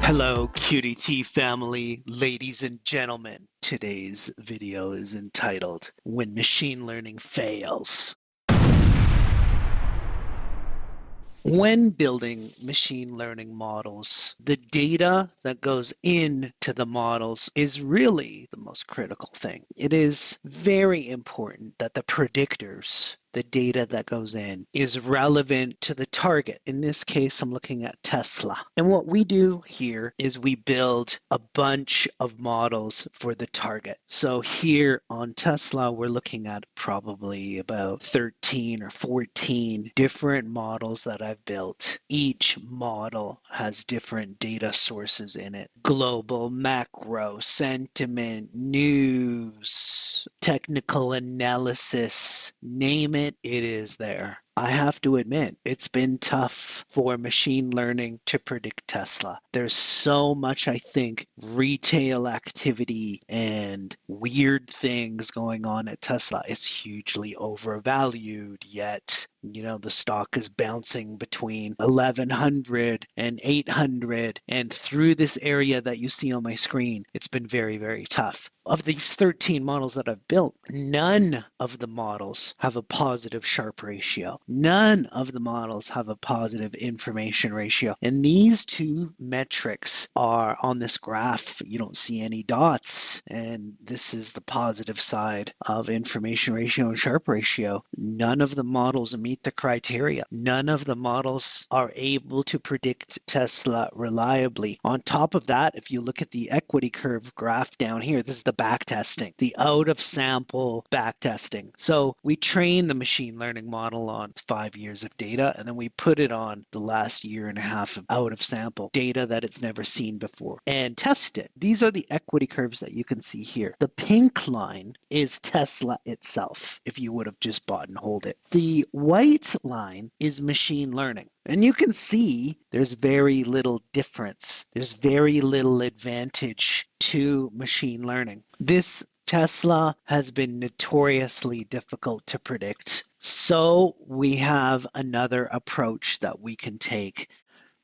Hello, QDT family, ladies and gentlemen. Today's video is entitled When Machine Learning Fails. When building machine learning models, the data that goes into the models is really the most critical thing. It is very important that the predictors, the data that goes in, is relevant to the target. In this case, I'm looking at Tesla. And what we do here is we build a bunch of models for the target. So here on Tesla, we're looking at probably about 13 or 14 different models that I've built. Each model has different data sources in it: global, macro, sentiment, news, technical analysis, name it, it is there. I have to admit, it's been tough for machine learning to predict Tesla. There's so much, I think, retail activity and weird things going on at Tesla. It's hugely overvalued, yet the stock is bouncing between 1100 and 800, and through this area that you see on my screen, it's been very, very tough. Of these 13 models that I've built, none of the models have a positive Sharpe ratio. None of the models have a positive information ratio. And these two metrics are on this graph. You don't see any dots. And this is the positive side of information ratio and Sharpe ratio. None of the models meet the criteria. None of the models are able to predict Tesla reliably. On top of that, if you look at the equity curve graph down here, this is the backtesting, the out of sample backtesting. So we train the machine learning model on 5 years of data, and then we put it on the last year and a half of out of sample data that it's never seen before and test it. These are the equity curves that you can see here. The pink line is Tesla itself, if you would have just bought and hold it. The white line is machine learning. And you can see there's very little difference. There's very little advantage to machine learning. This Tesla has been notoriously difficult to predict. So we have another approach that we can take.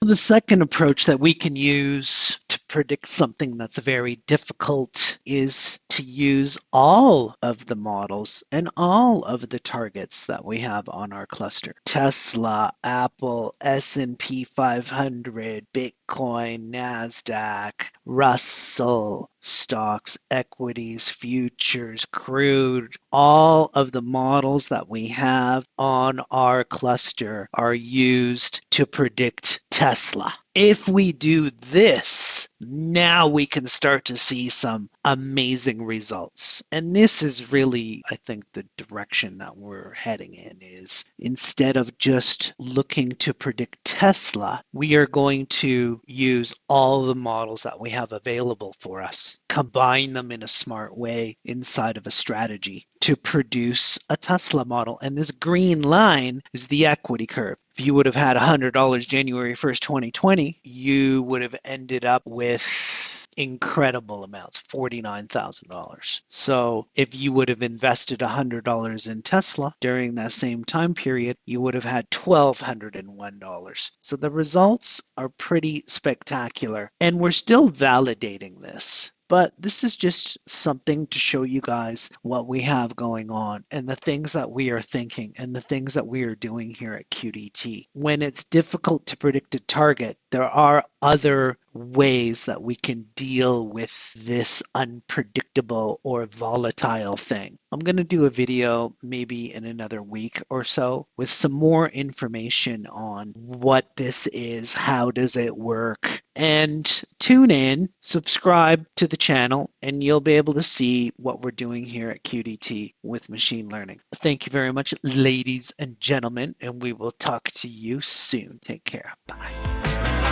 The second approach that we can use to predict something that's very difficult is to use all of the models and all of the targets that we have on our cluster. Tesla, Apple, S&P 500, Bitcoin, NASDAQ, Russell, stocks, equities, futures, crude, all of the models that we have on our cluster are used to predict Tesla. If we do this, now we can start to see some amazing results. And this is really, I think, the direction that we're heading in is instead of just looking to predict Tesla, we are going to use all the models that we have available for us, combine them in a smart way inside of a strategy to produce a Tesla model. And this green line is the equity curve. If you would have had $100 January 1st, 2020, you would have ended up with incredible amounts, $49,000. So if you would have invested $100 in Tesla during that same time period, you would have had $1,201. So the results are pretty spectacular. And we're still validating this. But this is just something to show you guys what we have going on and the things that we are thinking and the things that we are doing here at QDT. When it's difficult to predict a target, there are other ways that we can deal with this unpredictable or volatile thing. I'm going to do a video maybe in another week or so with some more information on what this is, how does it work, and tune in, subscribe to the channel, and you'll be able to see what we're doing here at QDT with machine learning. Thank you very much, ladies and gentlemen, and we will talk to you soon. Take care. Bye.